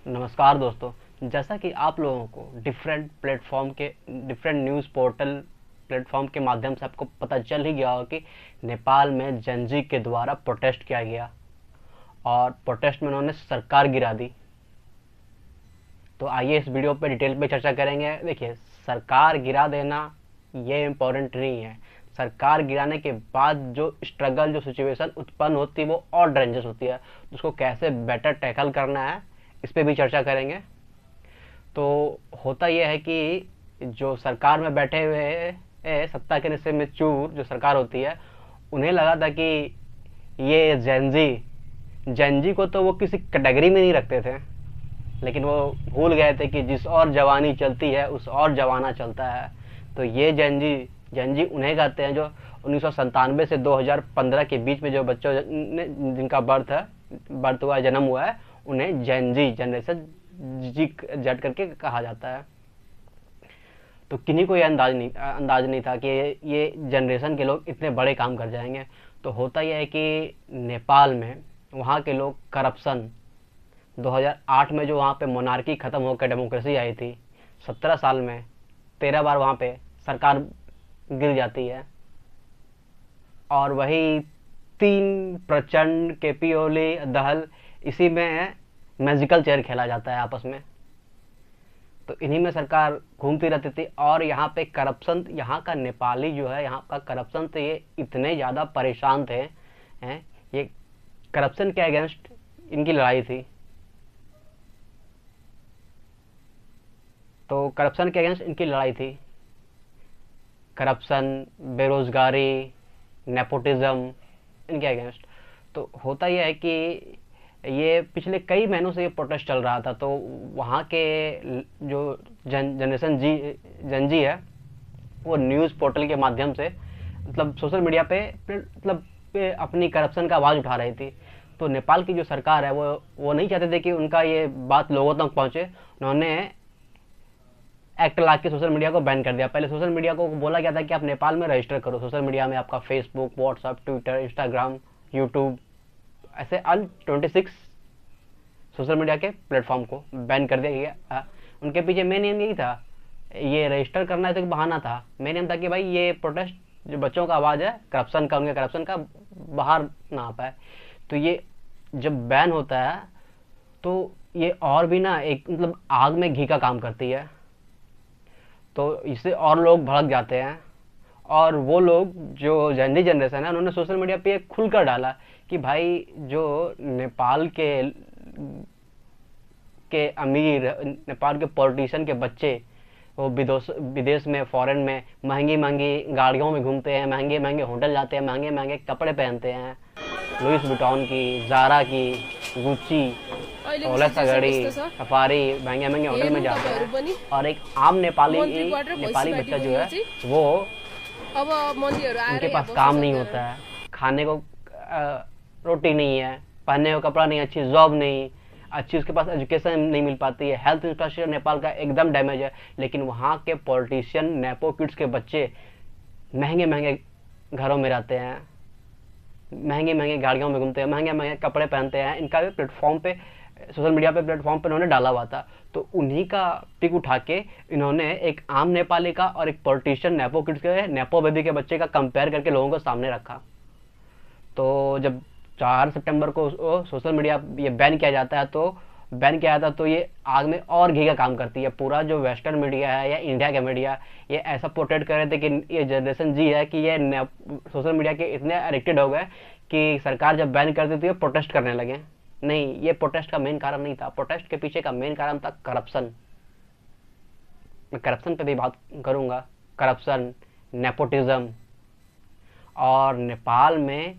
नमस्कार दोस्तों। जैसा कि आप लोगों को डिफरेंट न्यूज़ पोर्टल प्लेटफॉर्म के माध्यम से आपको पता चल ही गया हो कि नेपाल में जनजी के द्वारा प्रोटेस्ट किया गया और प्रोटेस्ट में उन्होंने सरकार गिरा दी। तो आइए इस वीडियो पे डिटेल पे चर्चा करेंगे। देखिए, सरकार गिरा देना ये इम्पोर्टेंट नहीं है। सरकार गिराने के बाद जो स्ट्रगल, जो सिचुएशन उत्पन्न होती है वो और डेंजरस होती है। तो उसको कैसे बेटर टैकल करना है इस पे भी चर्चा करेंगे। तो होता यह है कि जो सरकार में बैठे हुए सत्ता के नशे में चूर जो सरकार होती है, उन्हें लगा था कि ये जेनजी को तो वो किसी कैटेगरी में नहीं रखते थे, लेकिन वो भूल गए थे कि जिस और जवानी चलती है उस और जवाना चलता है। तो ये जेनजी उन्हें कहते हैं जो 1997 से 2015 के बीच में जो बच्चों जिनका बर्थ हुआ है, जन्म हुआ है, उन्हें जेनजी जनरेशन जी जेड करके कहा जाता है। तो किन्हीं को ये अंदाज नहीं था कि ये जनरेशन के लोग इतने बड़े काम कर जाएंगे। तो होता यह है कि नेपाल में वहाँ के लोग करप्शन 2008 में जो वहाँ पे मोनार्की ख़त्म होकर डेमोक्रेसी आई थी, 17 साल में 13 बार वहाँ पे सरकार गिर जाती है। और वही 3 प्रचंड केपी ओली दहल, इसी में मैजिकल चेयर खेला जाता है आपस में। तो इन्हीं में सरकार घूमती रहती थी। और यहाँ पे करप्शन, यहाँ का नेपाली जो है, यहाँ का करप्शन से ये इतने ज़्यादा परेशान थे हैं। ये करप्शन के अगेंस्ट इनकी लड़ाई थी। तो करप्शन के अगेंस्ट इनकी लड़ाई थी। करप्शन, बेरोजगारी, नेपोटिज्म, इनके अगेंस्ट। तो होता यह है कि ये पिछले कई महीनों से ये प्रोटेस्ट चल रहा था। तो वहाँ के जो जनरेशन जनजी है, वो न्यूज़ पोर्टल के माध्यम से मतलब सोशल मीडिया पे अपनी करप्शन का आवाज़ उठा रही थी। तो नेपाल की जो सरकार है वो नहीं चाहते थे कि उनका ये बात लोगों तक पहुँचे। उन्होंने एक्ट ला के सोशल मीडिया को बैन कर दिया। पहले सोशल मीडिया को बोला गया था कि आप नेपाल में रजिस्टर करो सोशल मीडिया में, आपका Facebook, WhatsApp, Twitter, Instagram, YouTube, ऐसे 26 सोशल मीडिया के प्लेटफॉर्म को बैन कर दिया गया। उनके पीछे मेन एम यही था, ये रजिस्टर करना है तो एक बहाना था। मेन एम था कि भाई ये प्रोटेस्ट जो बच्चों का आवाज़ है करप्शन का, उनके करप्शन का बाहर ना आ पाए। तो ये जब बैन होता है तो ये और भी ना एक मतलब आग में घी का काम करती है। तो इससे और लोग भड़क जाते हैं। और वो लोग जो जेनजी जनरेशन है, उन्होंने सोशल मीडिया पे खुल कर डाला कि भाई जो नेपाल के अमीर, नेपाल के पॉलिटिशियन के बच्चे वो विदेश में, फॉरेन में महंगी महंगी गाड़ियों में घूमते हैं, महंगे महंगे होटल जाते हैं, महंगे महंगे कपड़े पहनते हैं, लुइस विटॉन की, जारा की, गुच्ची, रोलेक्स घड़ी, सफारी, महंगे महंगे होटल में जाते हैं। और एक आम नेपाली बच्चा जो है वो उनके पास काम नहीं होता है, खाने को रोटी नहीं है, पहनने को कपड़ा नहीं, अच्छी जॉब नहीं, अच्छी उसके पास एजुकेशन नहीं मिल पाती है, हेल्थ इंफ्रास्ट्रक्चर नेपाल का एकदम डैमेज है। लेकिन वहाँ के पॉलिटिशियन, नेपो किड्स के बच्चे महंगे महंगे घरों में रहते हैं, महंगे महंगे गाड़ियों में घूमते हैं, महंगे महंगे कपड़े पहनते हैं। इनका भी प्लेटफॉर्म पे, सोशल मीडिया पे प्लेटफॉर्म पे उन्होंने डाला हुआ था। तो उन्हीं का पिक उठा के इन्होंने एक आम नेपाली का और एक पॉलिटिशियन नेपो किड्स के, नेपो बेबी के बच्चे का कंपेयर करके लोगों को सामने रखा। तो जब 4 सितंबर को सोशल मीडिया ये बैन किया जाता है, तो ये आग में और घी का काम करती है। पूरा जो वेस्टर्न मीडिया है या इंडिया का मीडिया, ये ऐसा पोर्ट्रेट कर रहे थे कि ये जनरेशन जी है कि ये सोशल मीडिया के इतने एडिक्टेड हो गए कि सरकार जब बैन करती थी ये प्रोटेस्ट करने लगे। नहीं, ये प्रोटेस्ट का मेन कारण नहीं था। प्रोटेस्ट के पीछे का मेन कारण था करप्शन। मैं करप्शन पे भी बात करूँगा, करप्शन, नेपोटिज्म। और नेपाल में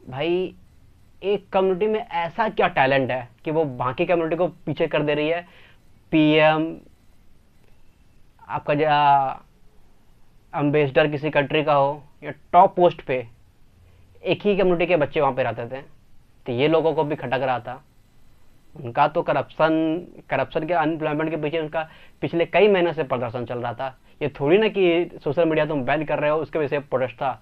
भाई एक कम्युनिटी में ऐसा क्या टैलेंट है कि वो बाकी कम्युनिटी को पीछे कर दे रही है। पीएम, आपका जो एम्बेसडर किसी कंट्री का हो या टॉप पोस्ट पे, एक ही कम्युनिटी के बच्चे वहाँ पे रहते थे। तो ये लोगों को भी खटक रहा था। उनका तो करप्शन के, अनएम्प्लॉयमेंट के पीछे उनका पिछले कई महीने से प्रदर्शन चल रहा था। ये थोड़ी ना कि सोशल मीडिया तुम बैन कर रहे हो उसके वजह से प्रोटेस्ट था।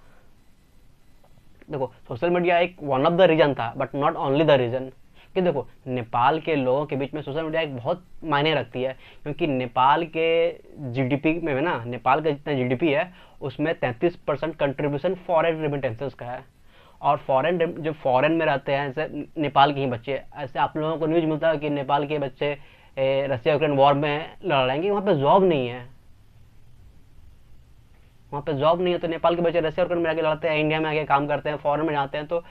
देखो, सोशल मीडिया एक वन ऑफ द रीजन था, but not only the reason. कि देखो नेपाल के लोगों के बीच में सोशल मीडिया एक बहुत मायने रखती है, क्योंकि नेपाल के जीडीपी में ना, नेपाल का जितना जीडीपी है उसमें 33% कंट्रीब्यूशन फॉरेन रेमिटेंसेस का है। और फॉरेन जो फॉरेन में रहते हैं, जैसे नेपाल के ही बच्चे, ऐसे आप लोगों को न्यूज मिलता है कि नेपाल के बच्चे रशिया यूक्रेन वॉर में लड़ रहे हैं, वहाँ पे जॉब नहीं है, वहाँ पे जॉब नहीं है, तो नेपाल के बच्चे रशिया यूक्रेन में आके लड़ते हैं, इंडिया में आके काम करते हैं, फॉरेन में जाते हैं, तो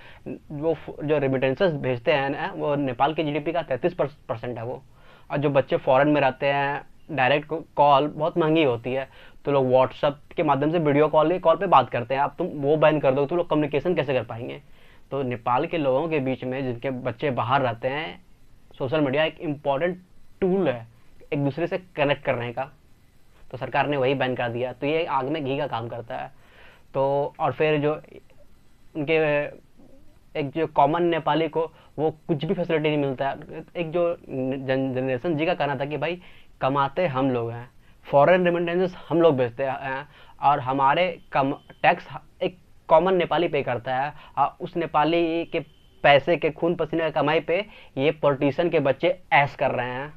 वो जो रेमिटेंसेस भेजते हैं ना, वो नेपाल के जीडीपी का 33% है वो। और जो बच्चे फॉरेन में रहते हैं, डायरेक्ट कॉल बहुत महंगी होती है, तो लोग व्हाट्सअप के माध्यम से वीडियो कॉल पे बात करते हैं। अब तुम वो बैन कर दो तो लोग कम्युनिकेशन कैसे कर पाएंगे? तो नेपाल के लोगों के बीच में जिनके बच्चे बाहर रहते हैं, सोशल मीडिया एक इम्पॉर्टेंट टूल है एक दूसरे से कनेक्ट करने का, तो सरकार ने वही बैन कर दिया। तो ये आग में घी का काम करता है। तो और फिर जो उनके एक जो कॉमन नेपाली को वो कुछ भी फैसिलिटी नहीं मिलता है। एक जो जनरेशन जी का कहना था कि भाई कमाते हम लोग हैं, फॉरेन रेमिटेंसेस हम लोग भेजते हैं, और हमारे कम टैक्स एक कॉमन नेपाली पे करता है, और उस नेपाली के पैसे के खून पसीने की कमाई पे ये पॉलिटिशियन के बच्चे ऐश कर रहे हैं।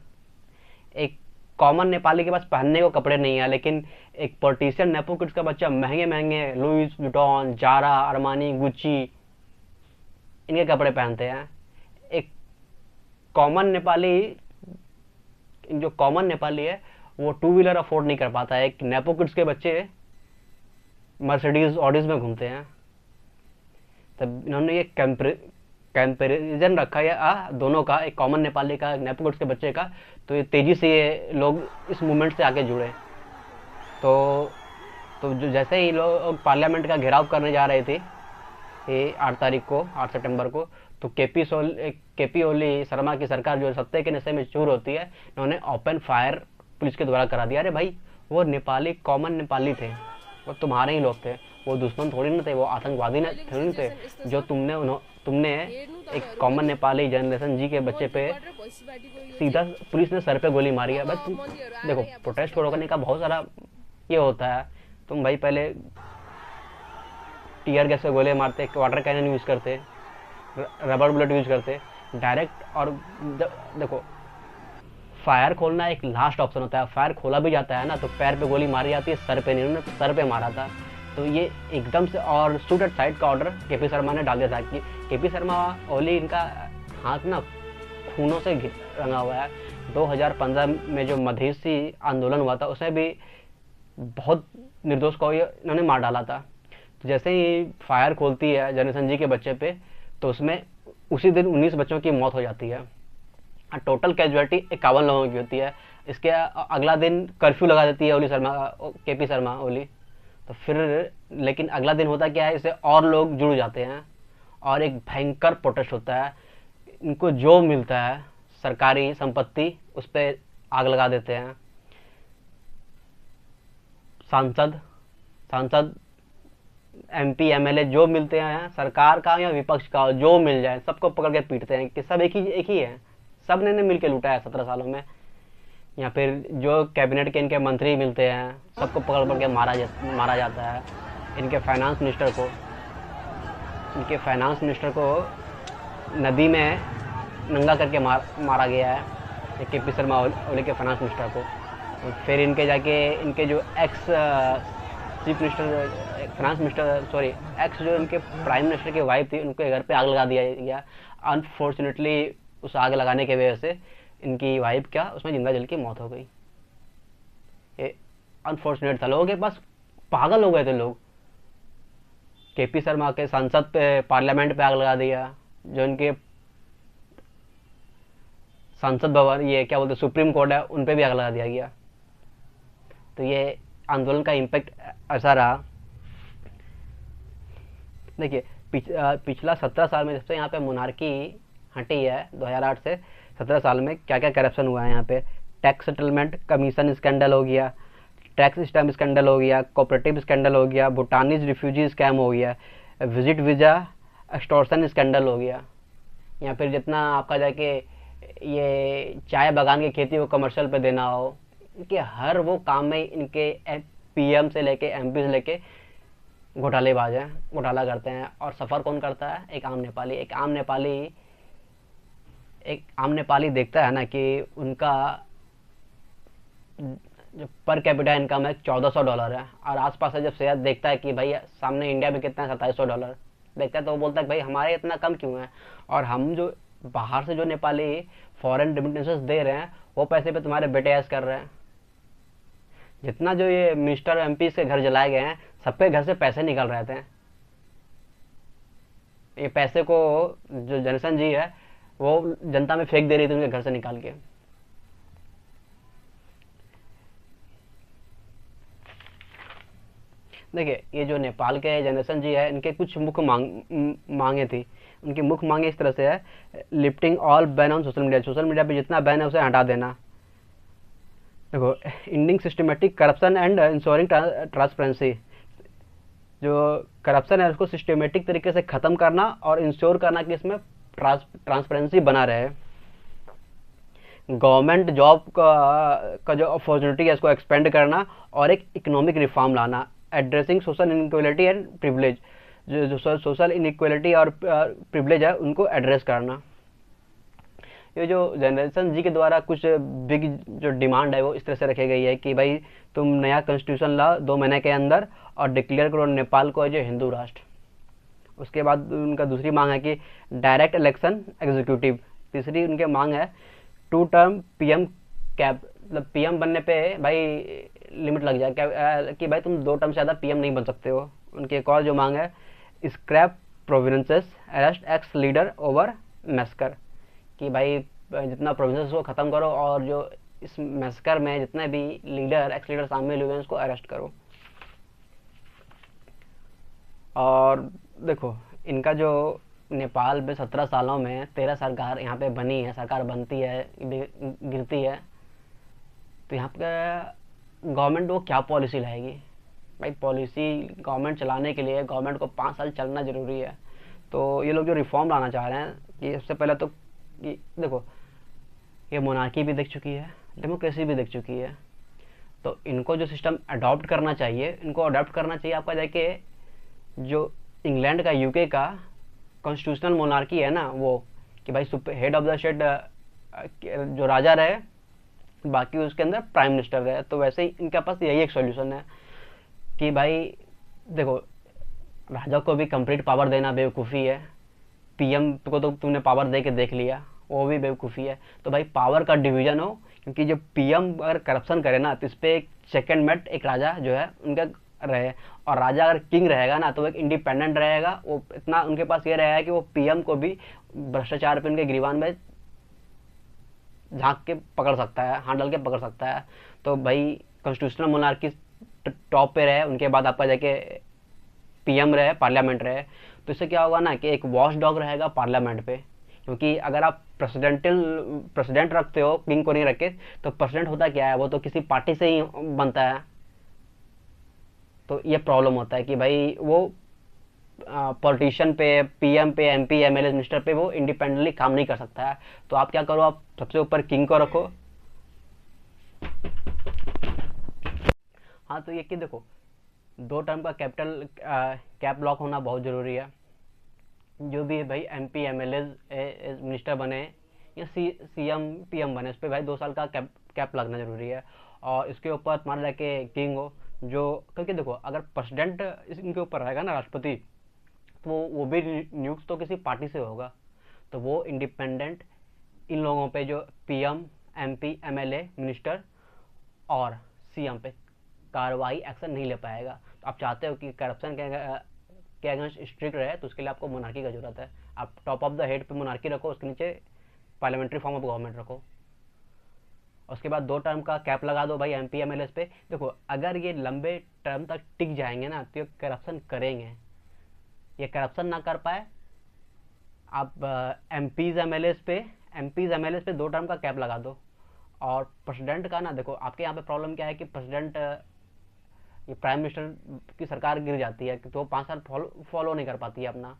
एक कॉमन नेपाली के पास पहनने को कपड़े नहीं है, लेकिन एक पॉलिटिशियन नेपो किड्स का बच्चा महंगे महंगे Louis Vuitton, Zara, Armani, Gucci इनके कपड़े पहनते हैं। एक कॉमन नेपाली, जो कॉमन नेपाली है वो टू व्हीलर अफोर्ड नहीं कर पाता है, एक नेपो किड्स के बच्चे मर्सिडीज ऑडीज में घूमते हैं। तब इन्होंने ये कंपेरिजन रखा है दोनों का, एक कॉमन नेपाली का, एक नेपो किड्स के बच्चे का। तो ये तेजी से ये लोग इस मूवमेंट से आगे जुड़े। तो जो जैसे ही लोग पार्लियामेंट का घेराव करने जा रहे थे ये 8 सितंबर को, तो केपी ओली शर्मा की सरकार जो सत्ते के नशे में चूर होती है, उन्होंने ओपन फायर पुलिस के द्वारा करा दिया। अरे भाई वो नेपाली कॉमन नेपाली थे, वो तुम्हारे ही लोग थे, वो दुश्मन थोड़ी ना थे, वो आतंकवादी थोड़ी ना थे। जो तुमने एक कॉमन नेपाली जनरेशन जी के बच्चे पे सीधा पुलिस ने सर पे गोली मारी है। बस देखो प्रोटेस्ट को रोकने का बहुत सारा ये होता है। तुम भाई पहले टीयर गैस से गोले मारते, वाटर कैनन यूज करते, रबर बुलेट यूज करते डायरेक्ट। और देखो फायर खोलना एक लास्ट ऑप्शन होता है, फायर खोला भी जाता है ना तो पैर पे गोली मारी जाती है, सर पे नहीं, उन्होंने सर पे मारा था। तो ये एकदम से, और शूट एट साइड का ऑर्डर केपी शर्मा ने डाल दिया था कि केपी शर्मा ओली इनका हाथ ना खूनों से रंगा हुआ है। 2015 में जो मधेसी आंदोलन हुआ था उसमें भी बहुत निर्दोष को इन्होंने मार डाला था। तो जैसे ही फायर खोलती है जनरेशन जी के बच्चे पे, तो उसमें उसी दिन 19 बच्चों की मौत हो जाती है। टोटल कैजुअलिटी 51 लोगों की होती है। इसके अगला दिन कर्फ्यू लगा देती है केपी शर्मा ओली। तो फिर लेकिन अगला दिन होता क्या है, इससे और लोग जुड़ जाते हैं और एक भयंकर प्रोटेस्ट होता है। इनको जो मिलता है सरकारी संपत्ति उस पर आग लगा देते हैं। सांसद एमपी एमएलए जो मिलते हैं, सरकार का या विपक्ष का, जो मिल जाए सबको पकड़ के पीटते हैं कि सब एक ही है, सब ने मिल के लूटा है 17 सालों में। या फिर जो कैबिनेट के इनके मंत्री मिलते हैं सबको पकड़ के मारा जाता है। इनके फाइनेंस मिनिस्टर को नदी में नंगा करके मारा गया है, केपी शर्मा ओली के फाइनेंस मिनिस्टर को। फिर इनके जो ex chief minister, finance minister sorry x जो इनके प्राइम मिनिस्टर की वाइफ थी, उनके घर पे आग लगा दिया गया। अनफॉर्चुनेटली उस आग लगाने की वजह से इनकी वाइफ उसमें जिंदा जल की मौत हो गई। ये अनफॉर्चुनेट था, लोगों के पास पागल हो गए थे लोग। केपी शर्मा के संसद पे, पार्लियामेंट पे आग लगा दिया, जो इनके संसद भवन, ये क्या बोलते सुप्रीम कोर्ट है, उन पे भी आग लगा दिया गया। तो ये आंदोलन का इम्पैक्ट ऐसा रहा। देखिए पिछला 17 साल में जब से यहाँ पे मोनार्की हटी है 2008 से 17 साल में क्या क्या करप्शन हुआ है यहाँ पे। टैक्स सेटलमेंट कमीशन स्कैंडल हो गया, टैक्स स्टैम्प स्कैंडल हो गया, कोऑपरेटिव स्कैंडल हो गया, भूटानीज रिफ्यूजी स्कैम हो गया, विजिट वीज़ा एक्सटॉर्शन स्कैंडल हो गया। या फिर जितना आपका जाके ये चाय बागान की खेती को कमर्शियल पे देना हो, इनके हर वो काम में इनके पीएम से लेके एमपी से लेके घोटालेबाज हैं, घोटाला करते हैं। और सफ़र कौन करता है? एक आम नेपाली एक आम नेपाली देखता है ना कि उनका जो पर कैपिटा इनकम है $1400 है, और आसपास से जब शेयर देखता है कि भाई सामने इंडिया में कितना है $2700 देखता है, तो वो बोलता है कि भाई हमारे इतना कम क्यों है, और हम जो बाहर से जो नेपाली फॉरेन रेमिटेंसेस दे रहे हैं वो पैसे पे तुम्हारे बेटे ऐश कर रहे हैं। जितना जो ये मिनिस्टर एमपी के घर जलाए गए हैं, सबके घर से पैसे निकल रहे थे। ये पैसे को जो जनसन जी है वो जनता में फेंक दे रही थी उनके घर से निकाल के। देखिए, ये जो नेपाल के जनरेशन जी है, इनके कुछ मुख्य मांगे थी। उनकी मुख्य मांगे इस तरह से है: lifting all ban on social media, social media पे जितना बैन है उसे हटा देना। देखो, ending systematic corruption and ensuring transparency, जो करप्शन है उसको सिस्टमेटिक तरीके से ख़त्म करना और इंश्योर करना कि इसमें ट्रांसपेरेंसी बना रहे। गवर्नमेंट जॉब का जो अपॉर्चुनिटी है उसको एक्सपेंड करना, और एक इकोनॉमिक रिफॉर्म लाना। Addressing social inequality and privilege, जो सोशल इनइक्वालिटी और प्रिविलेज है उनको एड्रेस करना। ये जो जनरेशन जी के द्वारा कुछ बिग जो डिमांड है वो इस तरह से रखी गई है कि भाई तुम नया कॉन्स्टिट्यूशन लाओ 2 महीने के अंदर और डिक्लेयर करो नेपाल को एज ए हिंदू राष्ट्र। उसके बाद उनका दूसरी मांग है कि डायरेक्ट इलेक्शन एग्जीक्यूटिव। तीसरी उनकी मांग है 2 टर्म पीएम कैप, मतलब पीएम बनने पे भाई लिमिट लग जाए क्या, कि भाई तुम 2 टर्म से ज़्यादा पीएम नहीं बन सकते हो। उनकी एक और जो मांग है scrap provinces, arrest x leader over massacre, कि भाई जितना प्रोविंसेस को ख़त्म करो और जो इस मैस्कर में जितने भी लीडर एक्स लीडर शामिल हुए हैं उसको अरेस्ट करो। और देखो, इनका जो नेपाल में 17 सालों में 13 सरकार यहाँ पे बनी है, सरकार बनती है गिरती है, तो यहाँ पे गवर्नमेंट वो क्या पॉलिसी लाएगी। भाई पॉलिसी गवर्नमेंट चलाने के लिए गवर्नमेंट को 5 साल चलना ज़रूरी है। तो ये लोग जो रिफॉर्म लाना चाह रहे हैं कि सबसे पहले तो कि देखो, ये मोनार्की भी देख चुकी है, डेमोक्रेसी भी देख चुकी है, तो इनको जो सिस्टम अडॉप्ट करना चाहिए, इनको अडॉप्ट करना चाहिए। आपका देखिए, जो इंग्लैंड का यूके का कॉन्स्टिट्यूशनल मोनार्की है ना, वो कि भाई हेड ऑफ द स्टेट जो राजा रहे, बाकी उसके अंदर प्राइम मिनिस्टर रहे। तो वैसे ही इनके पास यही एक सॉल्यूशन है कि भाई देखो, राजा को भी कंप्लीट पावर देना बेवकूफ़ी है, पीएम को तो तुमने पावर दे के देख लिया, वो भी बेवकूफ़ी है। तो भाई पावर का डिवीजन हो, क्योंकि जब पीएम अगर करप्शन करे ना तो इस पर एक सेकेंड मेट एक राजा जो है उनका रहे, और राजा अगर किंग रहेगा ना तो एक इंडिपेंडेंट रहेगा। वो इतना उनके पास ये रहेगा कि वो पीएम को भी भ्रष्टाचार पे उनके गिरबान में झांक के पकड़ सकता है, हाथ डाल के पकड़ सकता है। तो भाई कॉन्स्टिट्यूशनल मोनार्की टॉप पे रहे, उनके बाद आपका जाके पीएम रहे, पार्लियामेंट रहे। तो इससे क्या होगा ना कि एक वॉच डॉग रहेगा पार्लियामेंट पे, क्योंकि अगर आप प्रेसिडेंट रखते हो, किंग को नहीं रखे, तो प्रेसिडेंट होता क्या है, वो तो किसी पार्टी से ही बनता है। तो ये प्रॉब्लम होता है कि भाई वो पॉलिटिशियन पे, पीएम पे, एमपी, एमएलए, मिनिस्टर पे वो इंडिपेंडेंटली काम नहीं कर सकता है। तो आप क्या करो, आप सबसे ऊपर किंग को रखो। हाँ, तो ये कि देखो, 2 टर्म का कैप लॉक होना बहुत ज़रूरी है। जो भी भाई एमपी, एमएलए, मिनिस्टर बने या सीएम, पीएम बने, उस पर भाई 2 साल का कैप लगना ज़रूरी है। और इसके ऊपर तुम्हारा जाके किंग हो, जो क्योंकि देखो अगर प्रेसिडेंट इनके ऊपर रहेगा ना, राष्ट्रपति, तो वो भी नियुक्त तो किसी पार्टी से होगा, तो वो इंडिपेंडेंट इन लोगों पे जो पीएम, एमपी, एमएलए, मिनिस्टर और सीएम पे कार्रवाई एक्शन नहीं ले पाएगा। तो आप चाहते हो कि करप्शन के अगेंस्ट स्ट्रिक्ट रहे, तो उसके लिए आपको मोनार्की का जरूरत है। आप टॉप ऑफ द हेड पे मोनार्की रखो, उसके नीचे पार्लियामेंट्री फॉर्म ऑफ गवर्नमेंट रखो। उसके बाद 2 टर्म का कैप लगा दो भाई एमपी, एमएलए पे। देखो, अगर ये लंबे टर्म तक टिक जाएंगे ना तो ये करप्शन करेंगे। ये करप्शन ना कर पाए, आप एमपीज एमएलए पे 2 टर्म का कैप लगा दो। और प्रेसिडेंट का ना, देखो आपके यहाँ पे प्रॉब्लम क्या है कि प्रेसिडेंट, ये प्राइम मिनिस्टर की सरकार गिर जाती है तो 5 साल फॉलो नहीं कर पाती है अपना।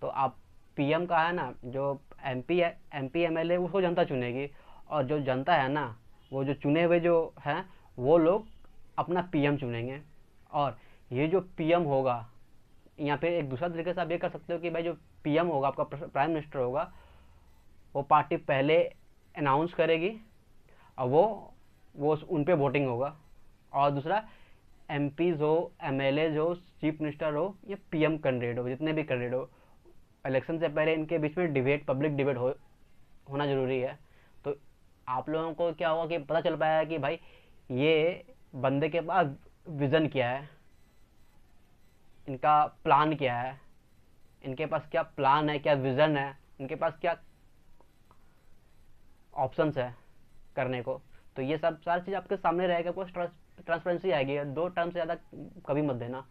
तो आप पीएम का है ना, जो एमपी एमएलए उसको जनता चुनेगी, और जो जनता है ना, वो जो चुने हुए जो हैं वो लोग अपना पीएम चुनेंगे। और ये जो पीएम होगा, यहाँ पे एक दूसरा तरीके से आप ये कर सकते हो कि भाई जो पीएम होगा, आपका प्राइम मिनिस्टर होगा, वो पार्टी पहले अनाउंस करेगी और वो उन पे वोटिंग होगा। और दूसरा, एमपीज हो, एमएलए हो, चीफ मिनिस्टर हो या पीएम कैंडिडेट हो, जितने भी कैंडिडेट हो, इलेक्शन से पहले इनके बीच में डिबेट, पब्लिक डिबेट होना जरूरी है। तो आप लोगों को क्या होगा कि पता चल पाया कि भाई ये बंदे के पास विजन क्या है, इनका प्लान क्या है, इनके पास क्या प्लान है, क्या विजन है, इनके पास क्या ऑप्शंस है करने को। तो ये सब सारी चीज़ आपके सामने रहेगा, कुछ ट्रांसपेरेंसी आएगी। 2 टर्म से ज़्यादा कभी मत देना।